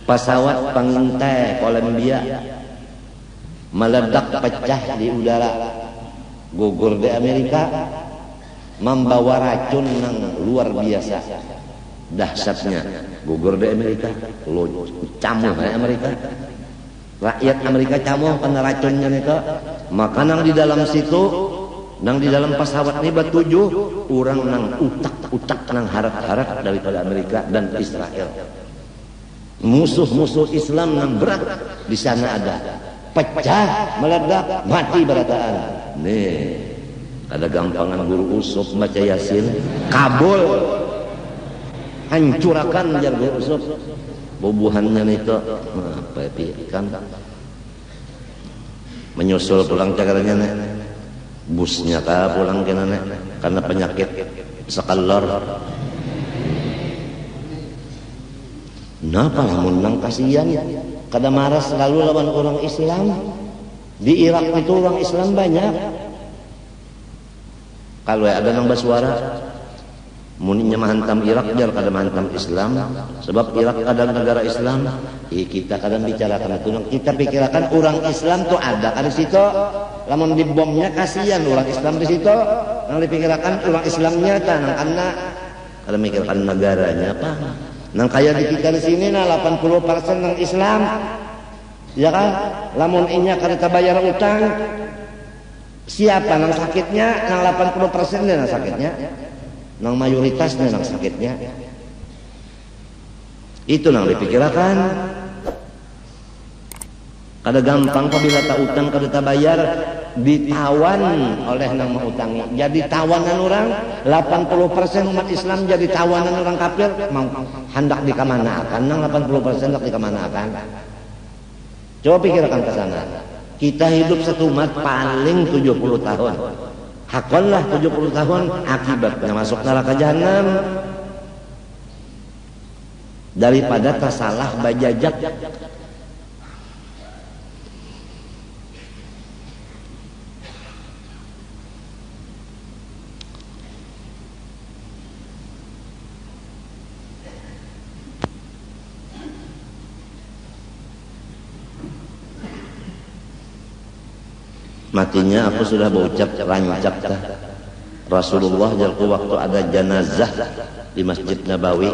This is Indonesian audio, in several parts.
Pesawat pengintai Kolombia meledak pecah di udara, gugur di Amerika, membawa racun yang luar biasa dahsyatnya, gugur di Amerika, camuh di Amerika, rakyat Amerika camuh karena racunnya itu. Maka nang di dalam situ, nang di dalam pesawat ini bertujuh orang nang utak nang harap-harap daripada Amerika dan Israel. Musuh-musuh Islam yang berat di sana ada, pecah, meledak, mati berataan. Nih, ada gampangan guru Usup baca Yasin, kabul, hancurakan jar guru Usup, bubuhannya itu, apa kan? Menyusul pulang cakarnya nih, busnya kah pulang kena nih, karena penyakit sekalor. Napa lamun nang kasihan kada marah selalu lawan orang Islam. Di Irak itu orang Islam banyak. Kalau ada nang bersuara muninya mahantam Irak jar kada mahantam Islam, sebab Irak ada negara Islam. Kita kadang bicarakan itu, kita pikirkan orang Islam tuh ada di situ. Lamun dibomnya kasihan orang Islam di situ. Nang dipikirkan orang Islamnya tanang karena kada mikirkan negaranya apa. Nang kaya di kita di sini nah 80% nang Islam, ya kan? Lamun inya kada bayar utang, siapa nang sakitnya? Nang 80% nang sakitnya, nang mayoritasnya nang sakitnya. Itu nang dipikirkan. Kada gampang apabila tak utang kada bayar, ditawan oleh nang mengutangi. Jadi tawanan orang 80% umat Islam jadi tawanan orang kafir, hendak dikamanakan nang 80% hendak dikamanakan. Coba pikirkan ke sana. Kita hidup satu umat paling 70 tahun. Hakonlah 70 tahun akibatnya masuk neraka jahanam. Daripada tasalah bajajak. Matinya aku sudah berucap rancak dah. Rasulullah jalku waktu ada jenazah di Masjid Nabawi,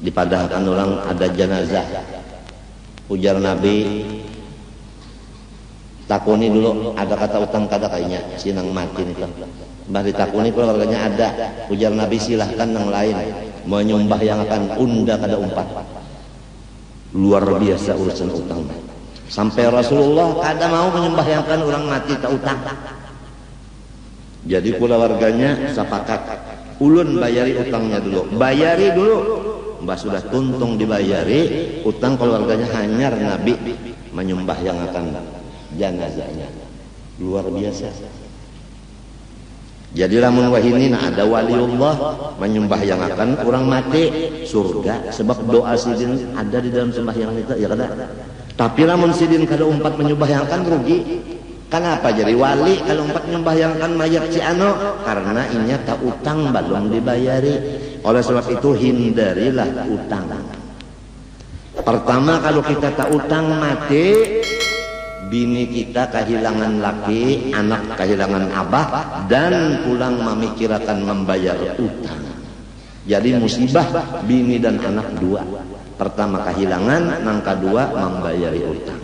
dipadahkan orang ada jenazah. Ujar Nabi, takuni dulu ada kata utang kada kayaknya sinang mati itu. Mbah ditakuni keluarganya ada. Ujar Nabi silahkan yang lain menyumbah yang akan unda kada umpat. Luar biasa urusan utang. Sampai Rasulullah kada mau menyembahyangkan orang mati tak utang. Jadi keluarganya sepakat, ulun bayari utangnya dulu. Bayari dulu. Mbah sudah tuntung dibayari, utang keluarganya hanyar Nabi menyembahyangkan jenazahnya. Luar biasa. Jadi lamun wahini ada waliullah menyembahyangkan orang mati surga, sebab doa sidin ada di dalam sembahyang itu ya kada. Tapi lamun sidin kada umpat menyembahyangkan rugi. Kenapa jadi wali kalau umpat menyembahyangkan mayat si ano? Karena inya tak utang belum dibayari. Oleh sebab itu hindarilah utang. Pertama kalau kita tak utang mati, bini kita kehilangan laki, anak kehilangan abah, dan pulang memikirkan membayar utang. Jadi musibah bini dan anak dua. Pertama kehilangan, yang kedua membayari utang.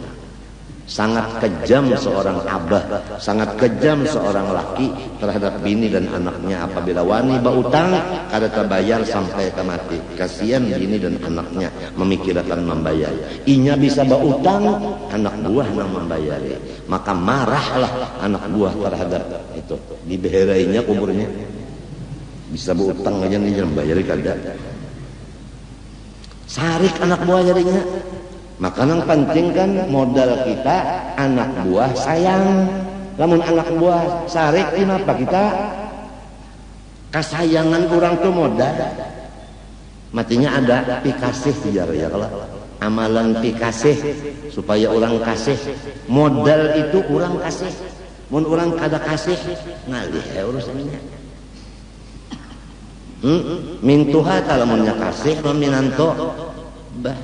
Sangat kejam seorang abah, sangat kejam seorang laki terhadap bini dan anaknya apabila wani berutang kada terbayar sampai ke mati. Kasihan bini dan anaknya memikirkan membayar. Inya bisa berutang, anak buah yang membayari. Maka marahlah anak buah terhadap itu. Dibeherainya kuburnya. Bisa berutang aja nih membayari kada. Sarik anak buah jadinya. Maka yang penting kan modal kita anak buah sayang. Lamun anak buah sarik kenapa kita kesayangan kurang tuh modal. Matinya ada pikasih ya kalau amalan pikasih supaya orang kasih. Modal itu orang kasih. Mun orang kada kasih ngalih urusannya. Mintuha talamunnya kasih meminanto bah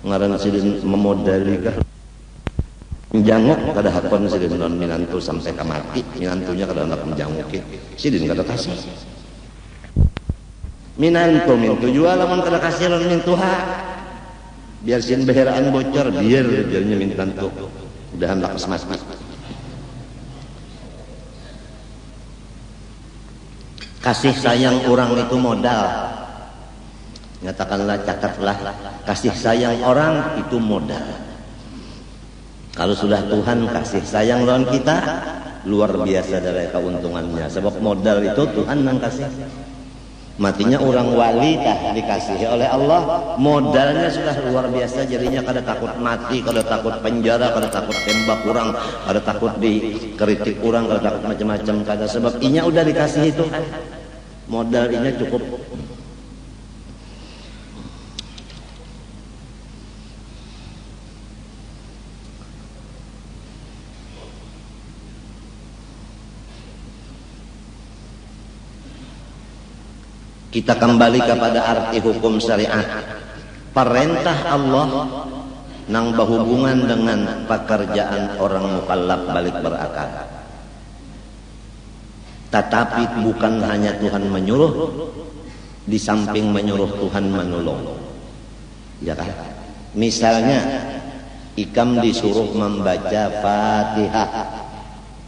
ngaran sidin memodali kah menjanguk kada hakon sidin non minantu sampai ka mati, minantunya kada hendak menjanguki sidin kada kasih minantu mintu jual lamun kada kasih lamun mintuha biar sin beheraan bocor biarnya mintantu udah hendak mati. Kasih sayang orang itu modal. Nyatakanlah, catatlah, kasih sayang orang itu modal. Kalau sudah Tuhan kasih sayang lawan kita, luar biasa dari keuntungannya. Sebab modal itu Tuhan yang kasih. Matinya orang wali tak dikasihi oleh Allah, modalnya sudah luar biasa. Jadinya kada takut mati, kada takut penjara, kada takut tembak orang, kada takut dikritik orang, kada takut macam-macam, kada. Sebab inya udah dikasihi Tuhan, modal inya cukup. Kita kembali kepada arti hukum syariat. Perintah Allah nang berhubungan dengan pekerjaan orang mukallaf balik berakal. Tetapi bukan hanya Tuhan menyuruh, di samping menyuruh Tuhan menolong. Ya kan? Misalnya Ikam disuruh membaca Fatihah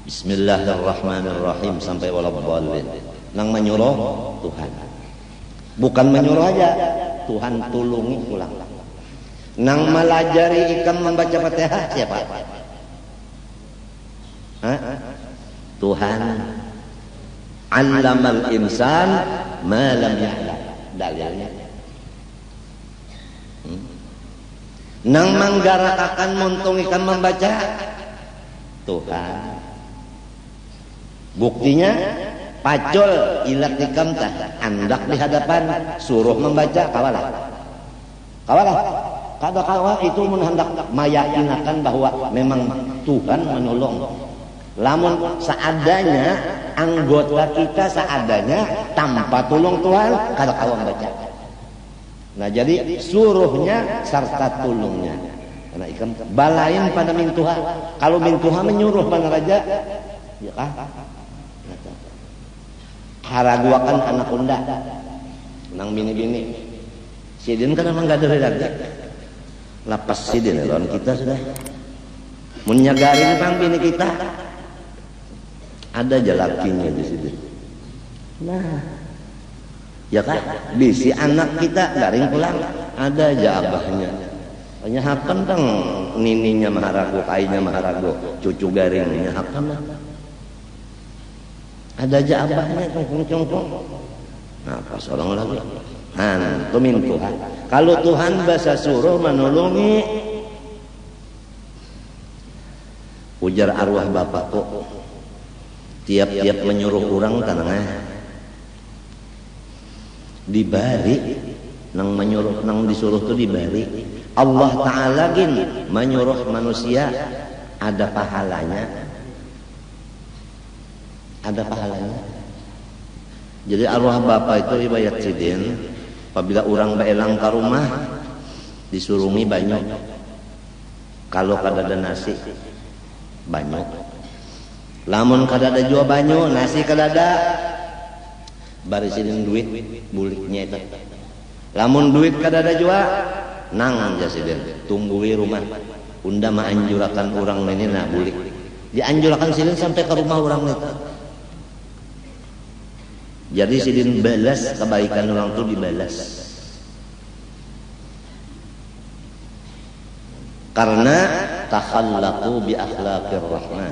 Bismillahirrahmanirrahim sampai waladhdallin. Nang menyuruh Tuhan. Bukan menyuruh aja, Tuhan tulungi pulang. Nang melajari Ikam membaca Fatihah siapa? Hah? Tuhan. Allamal insan ma lam ya'lam. Dalilnya. Nang manggarakakan muntung Ikam membaca Tuhan. Buktinya pacul ilat Ikam tah andak di hadapan suruh membaca kawalah kada kawal itu hendak meyakinakan bahwa memang Tuhan menolong. Lamun seadanya anggota kita seadanya tanpa tolong Tuhan kada kawal membaca. Nah jadi suruhnya serta tulungnya karena Ikam balain pada mintuha. Kalau mintuha menyuruh mana raja ya kah? Haraguakan anak unda nang bini-bini sidin kan emang gak ada lagi lapas sidin lawan kita sudah menyagarin pang bini kita ada jalakinya di situ. Nah ya kan bisi anak kita garing pulang ada aja abahnya hanya hakan tang nininya maharago kainya maharago cucu garingnya hakan lah ada aja abahnya congkong. Nah pas orang lagi tumin Tuhan. Kalau Tuhan bahasa suruh menolongi ujar arwah bapakku tiap-tiap menyuruh orang tanangnya dibari nang menyuruh nang disuruh tuh dibari. Allah Ta'ala gin menyuruh manusia ada pahalanya. Ada pahalanya. Jadi arwah bapak itu riwayat sidin apabila orang baelang ke rumah disurungi banyak. Kalau kada ada nasi banyak. Lamun kada ada jua banyak nasi kada ada bari sidin duit buliknya itu. Lamun duit kada ada jua nang aja sidin tungguin rumah. Unda menganjurkan orang ini nak bulik. Dianjurkan sidin sampai ke rumah orang itu. Jadi sidin balas kebaikan orang itu dibalas. Karena takhallaqu bi akhlaqir rahman.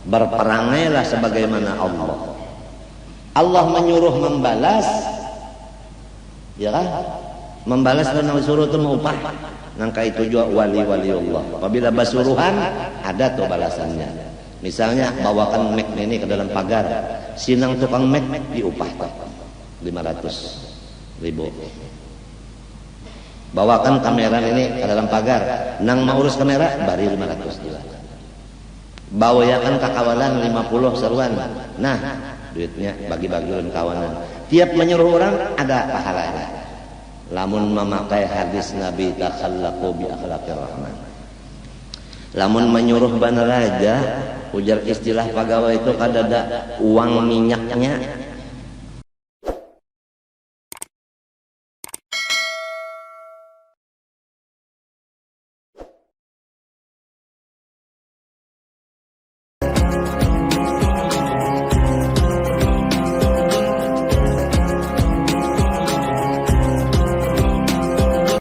Berperangailah sebagaimana Allah. Allah menyuruh membalas. Ya kan? Membalas dan suruh itu mengupah. Nangka itu juga wali-wali Allah. Apabila basuruhan ada tuh balasannya. Misalnya bawakan Mac ini ke dalam pagar, sinang tukang Mac diupah 500.000. Bawakan kamera ini ke dalam pagar, nang mau urus kamera bari 500 juga. Bawayakan kakawalan 50 seruan. Nah, duitnya bagi-bagi kawanan. Tiap menyuruh orang ada pahalanya. lamun memakai hadis Nabi takhallaqu bi akhlaqir rahman. Lamun menyuruh banaraja ujar istilah pegawai itu kadada uang minyaknya